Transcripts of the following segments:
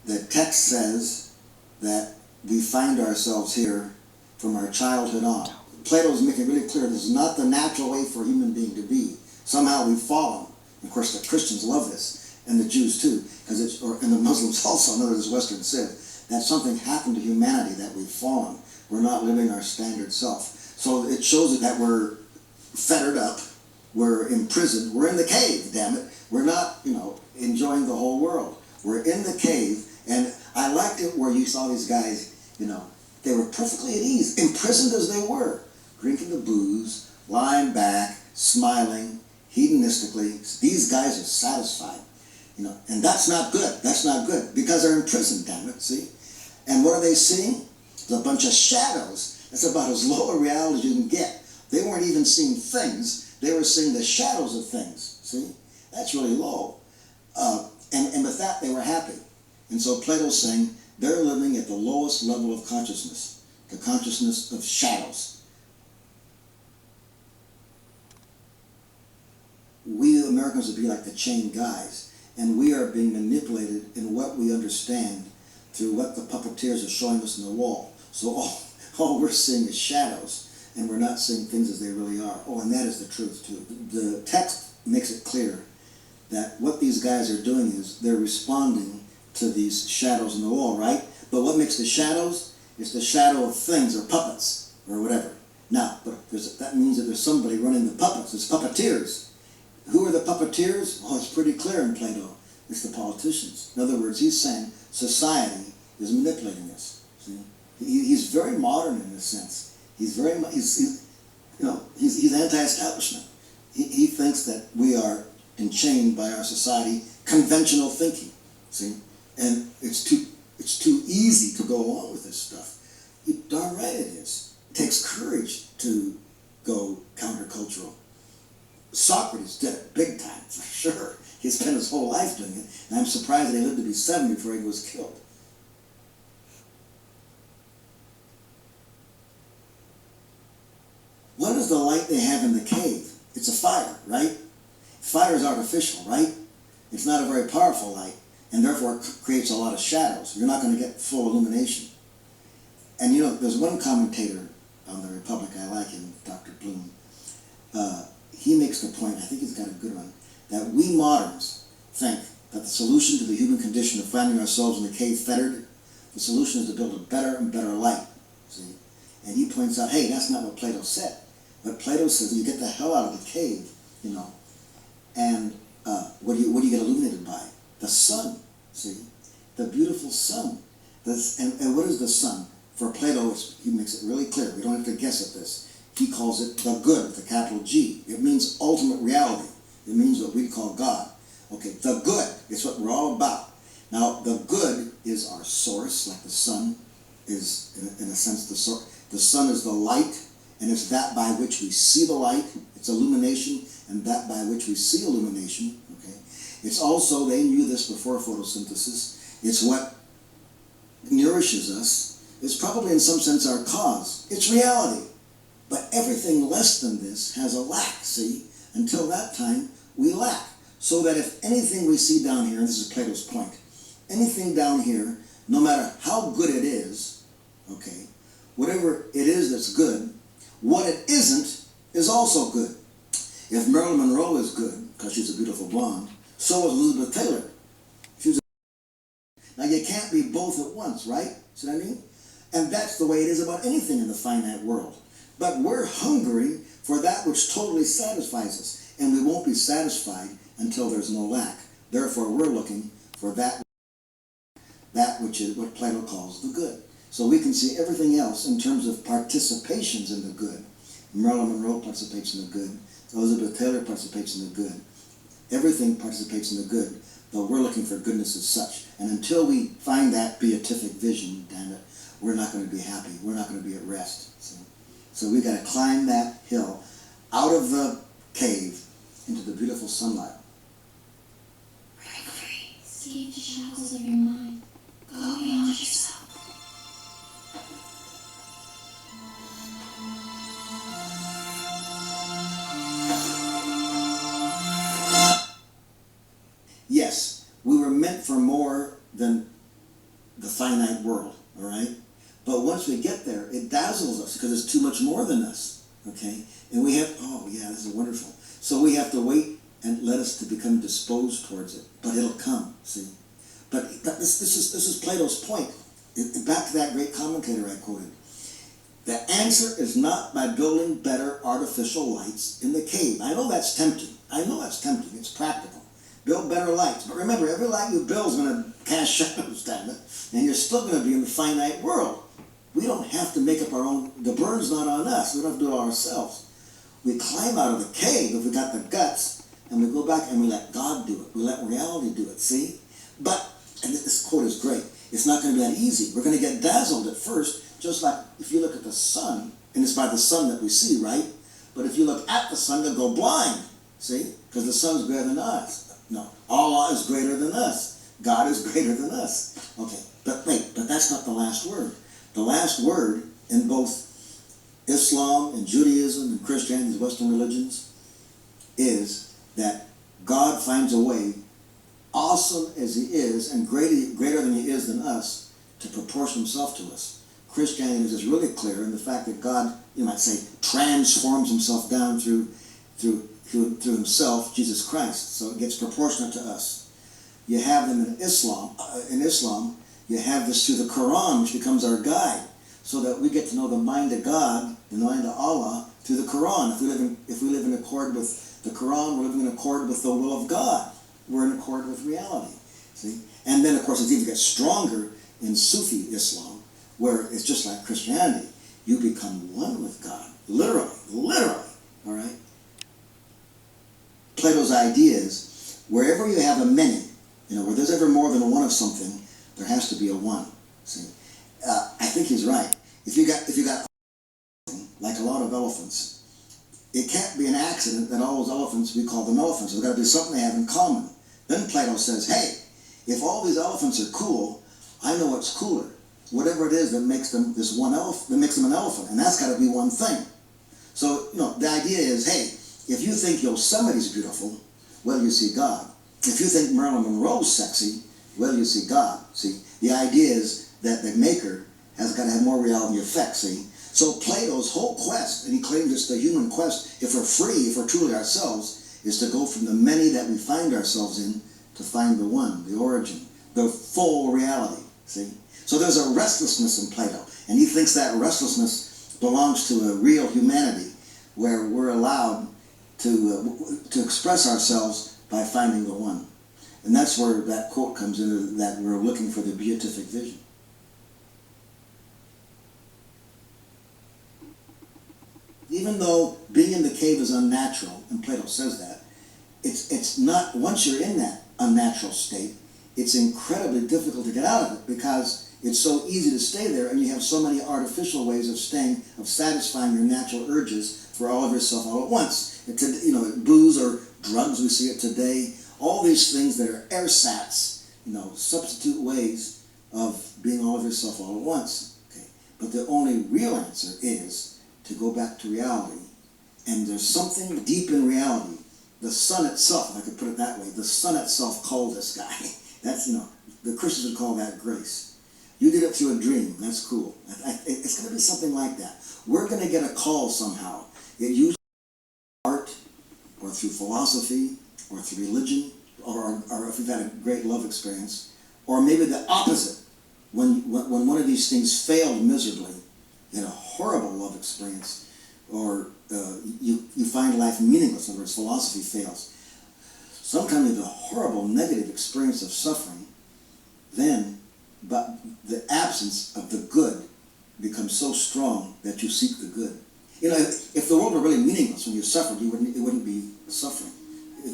The text says that we find ourselves here from our childhood on. Plato is making really clear this is not the natural way for a human being to be. Somehow we've fallen. Of course, the Christians love this, and the Jews too, and the Muslims also, another this Western civ, that something happened to humanity, that we've fallen. We're not living our standard self. So it shows that we're fettered up, we're imprisoned, we're in the cave, damn it. We're not, enjoying the whole world. We're in the cave, and I liked it where you saw these guys, they were perfectly at ease, imprisoned as they were, drinking the booze, lying back, smiling, hedonistically. These guys are satisfied, and that's not good. That's not good, because they're imprisoned, damn it, see? And what are they seeing? It's a bunch of shadows. That's about as low a reality as you can get. They weren't even seeing things. They were seeing the shadows of things, see? That's really low. And with that, they were happy. And so Plato's saying they're living at the lowest level of consciousness, the consciousness of shadows. We Americans would be like the chained guys, and we are being manipulated in what we understand through what the puppeteers are showing us in the wall. So all we're seeing is shadows, and we're not seeing things as they really are. Oh, and that is the truth too. The text makes it clear that what these guys are doing is they're responding to these shadows in the wall, right? But what makes the shadows? It's the shadow of things or puppets or whatever. Now, but that means that there's somebody running the puppets. It's puppeteers. Who are the puppeteers? Well, it's pretty clear in Plato. It's the politicians. In other words, he's saying society is manipulating this. See? He's very modern in this sense. He's anti-establishment. He thinks that we are enchained by our society, conventional thinking. See, and it's too easy to go along with this stuff. Darn right it is. It takes courage to go countercultural. Socrates did it big time, for sure. He spent his whole life doing it, and I'm surprised that he lived to be 70 before he was killed. What is the light they have in the cave? It's a fire, right? Fire is artificial, right? It's not a very powerful light, and therefore it creates a lot of shadows. You're not going to get full illumination. And there's one commentator on the Republic, I like him, Dr. Bloom. He makes the point, I think he's got a good one, that we moderns think that the solution to the human condition of finding ourselves in the cave fettered, the solution is to build a better and better light. See? And he points out, hey, that's not what Plato said. But Plato says you get the hell out of the cave, and what do you get illuminated by? The sun, see? The beautiful sun. And what is the sun? For Plato, he makes it really clear. We don't have to guess at this. He calls it the good, with a capital G. It means ultimate reality. It means what we call God. Okay, the good is what we're all about. Now, the good is our source, like the sun is, in a sense, the source. The sun is the light, and it's that by which we see the light. It's illumination, and that by which we see illumination. Okay, it's also, they knew this before photosynthesis, it's what nourishes us. It's probably in some sense our cause. It's reality. But everything less than this has a lack, see? Until that time, we lack. So that if anything we see down here, and this is Plato's point, anything down here, no matter how good it is, okay, whatever it is that's good, what it isn't is also good. If Marilyn Monroe is good, because she's a beautiful blonde, so is Elizabeth Taylor. Now you can't be both at once, right? See what I mean? And that's the way it is about anything in the finite world. But we're hungering for that which totally satisfies us, and we won't be satisfied until there's no lack. Therefore, we're looking for that which is what Plato calls the good. So we can see everything else in terms of participations in the good. Marilyn Monroe participates in the good. Elizabeth Taylor participates in the good. Everything participates in the good, but we're looking for goodness as such. And until we find that beatific vision, damn it, we're not going to be happy. We're not going to be at rest. So we've got to climb that hill out of the cave into the beautiful sunlight. Break free. Escape the shackles of your mind. Go beyond yourself. Yes, we were meant for more than the finite world, all right? But once we get there, it dazzles us because it's too much more than us, okay? And we have, oh yeah, this is wonderful. So we have to wait and let us to become disposed towards it. But it'll come, see? But this is Plato's point. Back to that great commentator I quoted. The answer is not by building better artificial lights in the cave. I know that's tempting. I know that's tempting. It's practical. Build better lights. But remember, every light you build is going to cast shadows, damn it. And you're still going to be in the finite world. We don't have to make up our own. The burn's not on us. We don't have to do it all ourselves. We climb out of the cave if we got the guts, and we go back and we let God do it. We let reality do it, see? But, and this quote is great, it's not going to be that easy. We're going to get dazzled at first, just like if you look at the sun, and it's by the sun that we see, right? But if you look at the sun, you'll go blind, see? Because the sun's greater than us. No, Allah is greater than us. God is greater than us. Okay, but wait, but that's not the last word. The last word in both Islam and Judaism and Christianity, the Western religions, is that God finds a way, awesome as he is and greater than he is than us, to proportion himself to us. Christianity is really clear in the fact that God, you might say, transforms himself down through himself, Jesus Christ. So it gets proportionate to us. You have them in Islam. You have this through the Quran, which becomes our guide, so that we get to know the mind of God, the mind of Allah, through the Quran. If we live in accord with the Quran, we're living in accord with the will of God. We're in accord with reality. See? And then, of course, it even gets stronger in Sufi Islam, where it's just like Christianity. You become one with God. Literally. All right? Plato's idea is, wherever you have a many, where there's ever more than a one of something, there has to be a one. See? I think he's right. If you got like a lot of elephants, it can't be an accident that all those elephants, we call them elephants. There's got to be something they have in common. Then Plato says, hey, if all these elephants are cool, I know what's cooler. Whatever it is that makes them that makes them an elephant, and that's got to be one thing. So, the idea is, hey, if you think Yosemite's beautiful, well, you see God. If you think Marilyn Monroe's sexy, well, you see God. See, the idea is that the maker has got to have more reality effect, see? So Plato's whole quest, and he claims it's the human quest, if we're free, if we're truly ourselves, is to go from the many that we find ourselves in to find the one, the origin, the full reality, see? So there's a restlessness in Plato, and he thinks that restlessness belongs to a real humanity where we're allowed to express ourselves by finding the one. And that's where that quote comes in, that we're looking for the beatific vision. Even though being in the cave is unnatural, and Plato says that, it's not, once you're in that unnatural state, it's incredibly difficult to get out of it because it's so easy to stay there, and you have so many artificial ways of satisfying your natural urges for all of yourself all at once. Booze or drugs, we see it today, all these things that are ersatz, substitute ways of being all of yourself all at once. Okay? But the only real answer is to go back to reality. And there's something deep in reality. The sun itself, if I could put it that way, the sun itself called this guy. That's, the Christians would call that grace. You did it through a dream. That's cool. It's going to be something like that. We're going to get a call somehow. It usually art, or through philosophy, or through religion, or if we've had a great love experience, or maybe the opposite. When one of these things failed miserably, you had a horrible love experience, or you find life meaningless. In other words, philosophy fails. Sometimes you have a horrible negative experience of suffering, but the absence of the good becomes so strong that you seek the good. If the world were really meaningless when you suffered, it wouldn't be suffering.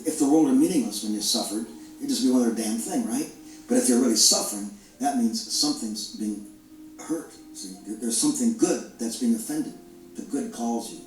If the world were meaningless when you suffered, it'd just be one other damn thing, right? But if you're really suffering, that means something's being hurt. See, there's something good that's being offended. The good calls you.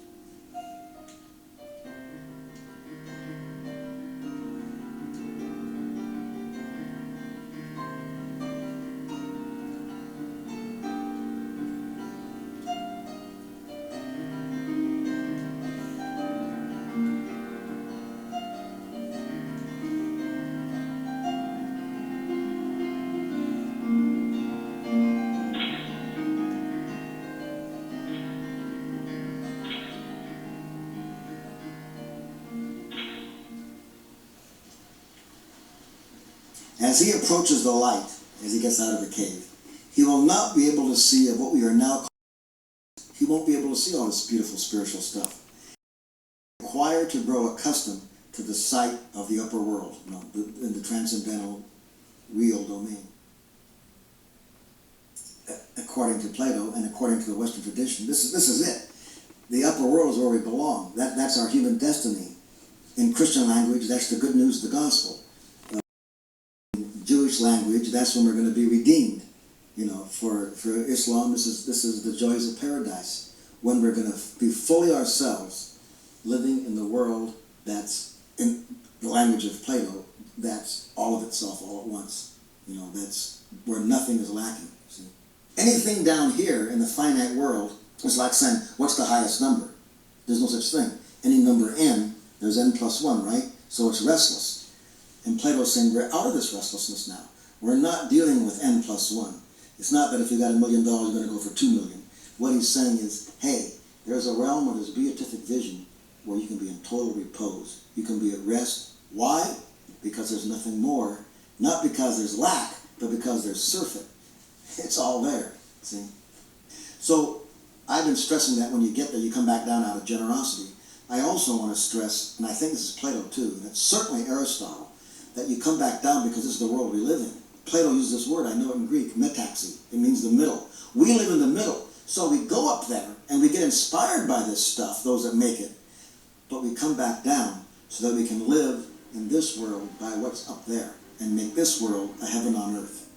As he approaches the light, as he gets out of the cave, he will not be able to see of what we are now calling. He won't be able to see all this beautiful spiritual stuff. Required to grow accustomed to the sight of the upper world, in the transcendental real domain. According to Plato and according to the Western tradition, this is it. The upper world is where we belong. That's our human destiny. In Christian language, that's the good news of the gospel. In Jewish language, that's when we're going to be redeemed. For Islam, this is the joys of paradise, when we're going to be fully ourselves, living in the world that's, in the language of Plato, that's all of itself all at once. That's where nothing is lacking. See? Anything down here in the finite world is like saying, what's the highest number? There's no such thing. Any number n, there's n plus 1, right? So it's restless. And Plato's saying we're out of this restlessness now. We're not dealing with n plus 1. It's not that if you got $1 million, you're going to go for 2 million. What he's saying is, hey, there's a realm where there's beatific vision where you can be in total repose. You can be at rest. Why? Because there's nothing more. Not because there's lack, but because there's surfeit. It's all there, see? So I've been stressing that when you get there, you come back down out of generosity. I also want to stress, and I think this is Plato too, and it's certainly Aristotle, that you come back down because this is the world we live in. Plato uses this word, I know it in Greek, metaxi. It means the middle. We live in the middle. So we go up there and we get inspired by this stuff, those that make it. But we come back down so that we can live in this world by what's up there and make this world a heaven on earth.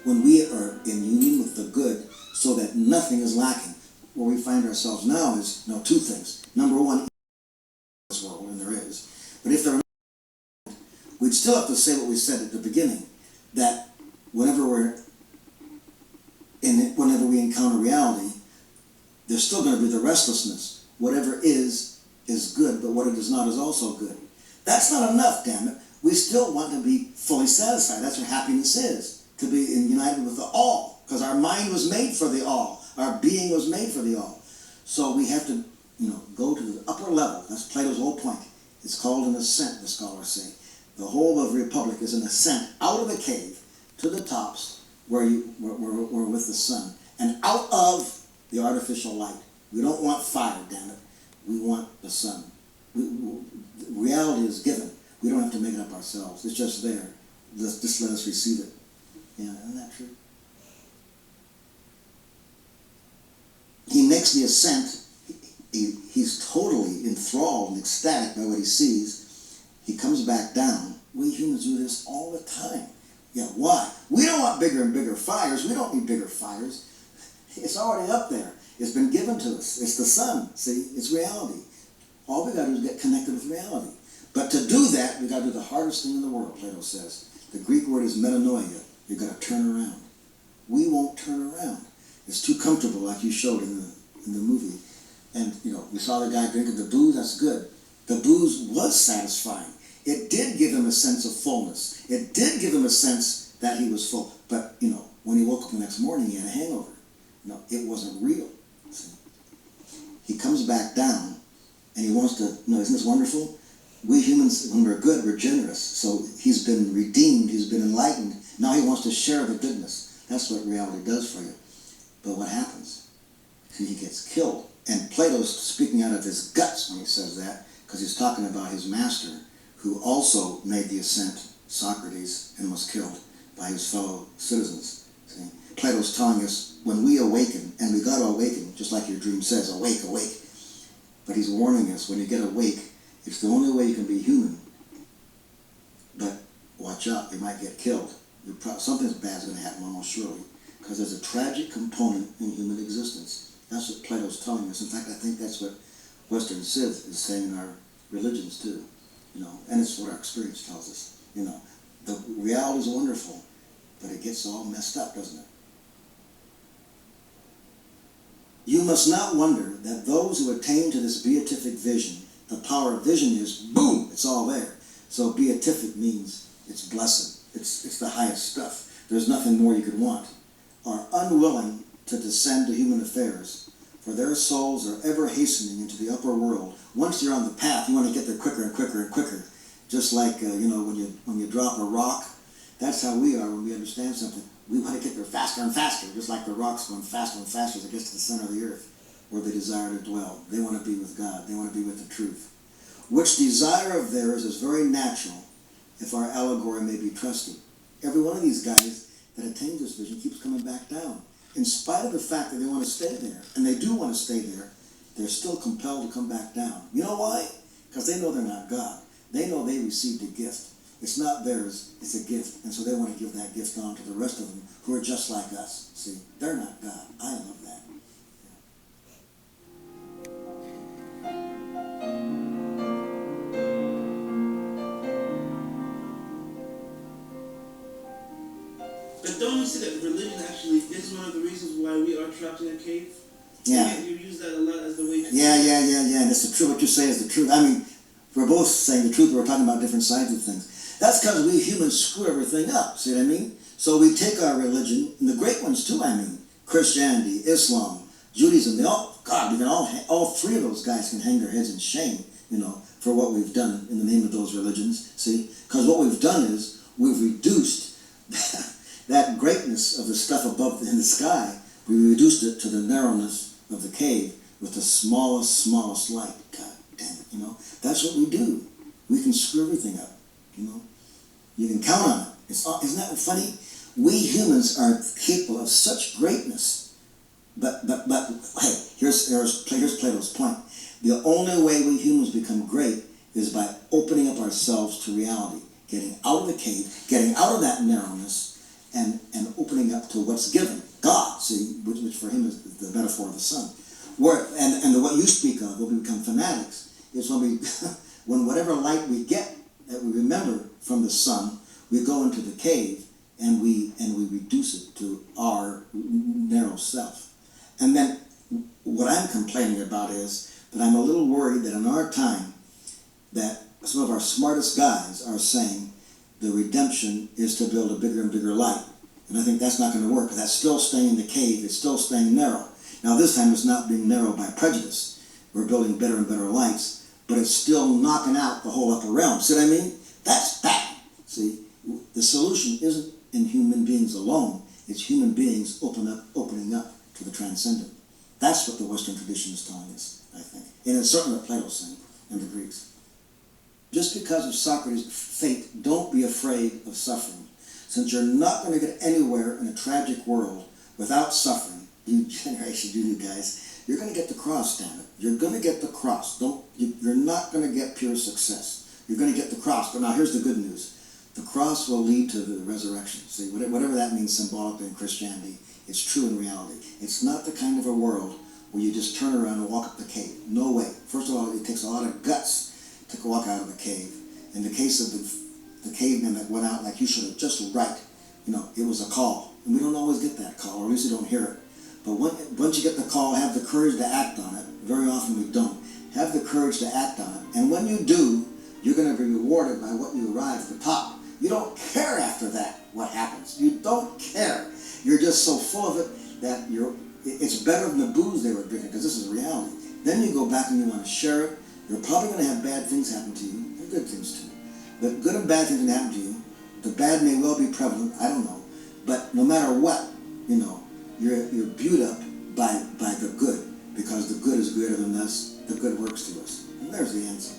When we are in union with the good so that nothing is lacking, where we find ourselves now is, two things. Number one, this world, and there is. But if there are we'd still have to say what we said at the beginning, that whenever we encounter reality, there's still going to be the restlessness. Whatever is good, but what it is not is also good. That's not enough, damn it. We still want to be fully satisfied. That's what happiness is, to be united with the all, because our mind was made for the all. Our being was made for the all. So we have to, go to the upper level. That's Plato's whole point. It's called an ascent, the scholars say. The whole of the Republic is an ascent out of the cave to the tops where we're with the sun and out of the artificial light. We don't want fire, damn it. We want the sun. Reality is given. We don't have to make it up ourselves. It's just there. Just let us receive it. Yeah, isn't that true? He makes the ascent. He's totally enthralled and ecstatic by what he sees. He comes back down. We humans do this all the time. Yeah, why? We don't want bigger and bigger fires. We don't need bigger fires. It's already up there. It's been given to us. It's the sun. See, it's reality. All we got to do is get connected with reality. But to do that, we got to do the hardest thing in the world, Plato says. The Greek word is metanoia. You've got to turn around. We won't turn around. It's too comfortable, like you showed in the movie. And, we saw the guy drinking the booze. That's good. The booze was satisfying. It did give him a sense of fullness. It did give him a sense that he was full. But, when he woke up the next morning, he had a hangover. No, it wasn't real. See? He comes back down, and he wants to, isn't this wonderful? We humans, when we're good, we're generous. So he's been redeemed. He's been enlightened. Now he wants to share the goodness. That's what reality does for you. But what happens? See, he gets killed. And Plato's speaking out of his guts when he says that, because he's talking about his master, who also made the ascent, Socrates, and was killed by his fellow citizens. See? Plato's telling us, when we awaken, and we got to awaken, just like your dream says, awake, awake. But he's warning us, when you get awake, it's the only way you can be human. But watch out, you might get killed. Something bad's going to happen almost surely, because there's a tragic component in human existence. That's what Plato's telling us. In fact, I think that's what Western Sith is saying in our religions too. And it's what our experience tells us. The reality is wonderful, but it gets all messed up, doesn't it? You must not wonder that those who attain to this beatific vision, the power of vision is, boom, it's all there. So beatific means it's blessed. It's the highest stuff. There's nothing more you could want. Are unwilling to descend to human affairs, for their souls are ever hastening into the upper world. Once you're on the path, you want to get there quicker and quicker and quicker. Just like, when you drop a rock, that's how we are when we understand something. We want to get there faster and faster, just like the rock's going faster and faster as it gets to the center of the earth, where they desire to dwell. They want to be with God. They want to be with the truth. Which desire of theirs is very natural, if our allegory may be trusted. Every one of these guys that attains this vision keeps coming back down. In spite of the fact that they want to stay there, and they do want to stay there, they're still compelled to come back down. You know why? Because they know they're not God. They know they received a gift. It's not theirs, it's a gift. And so they want to give that gift on to the rest of them who are just like us. See, they're not God. I love that. But don't you see that religion actually is one of the reasons why we are trapped in a cave? Yeah. You use that a lot as the way to... Yeah. And it's the truth. What you say is the truth. I mean, we're both saying the truth. We're talking about different sides of things. That's because we humans screw everything up. See what I mean? So we take our religion, and the great ones too, I mean, Christianity, Islam, Judaism, all three of those guys can hang their heads in shame, for what we've done in the name of those religions. See? Because what we've done is we've reduced that greatness of the stuff above in the sky, we reduced it to the narrowness of the cave with the smallest light. God damn it, That's what we do. We can screw everything up, You can count on it. Isn't that funny? We humans are capable of such greatness. But hey, here's Plato's point. The only way we humans become great is by opening up ourselves to reality, getting out of the cave, getting out of that narrowness, and opening up to what's given, God, see, which for him is the metaphor of the sun. And what you speak of, when we become fanatics, is when whatever light we get that we remember from the sun, we go into the cave and we reduce it to our narrow self. And then what I'm complaining about is that I'm a little worried that in our time that some of our smartest guys are saying the redemption is to build a bigger and bigger light. And I think that's not going to work. That's still staying in the cave. It's still staying narrow. Now this time it's not being narrow by prejudice. We're building better and better lights, but it's still knocking out the whole upper realm. See what I mean? That's bad. See, the solution isn't in human beings alone. It's human beings opening up to the transcendent. That's what the Western tradition is telling us, I think. And it's certainly what Plato's saying, and the Greeks. Just because of Socrates' fate, don't be afraid of suffering. Since you're not going to get anywhere in a tragic world without suffering, you generation, you guys, you're going to get the cross, damn it. You're going to get the cross. You're not going to get pure success. You're going to get the cross. But now here's the good news. The cross will lead to the resurrection. See, whatever that means symbolically in Christianity, it's true in reality. It's not the kind of a world where you just turn around and walk up the cave. No way. First of all, it takes a lot of guts to walk out of the cave. In the case of the cavemen that went out like you should have just right, it was a call. And we don't always get that call, or at least we don't hear it. But once you get the call, have the courage to act on it. Very often we don't. Have the courage to act on it. And when you do, you're going to be rewarded by what you arrive at the top. You don't care after that what happens. You don't care. You're just so full of it that it's better than the booze they were drinking, because this is reality. Then you go back and you want to share it. You're probably going to have bad things happen to you. And good things too. But good and bad things can happen to you. The bad may well be prevalent. I don't know. But no matter what, you're buoyed up by the good, because the good is greater than us. The good works to us. And there's the answer.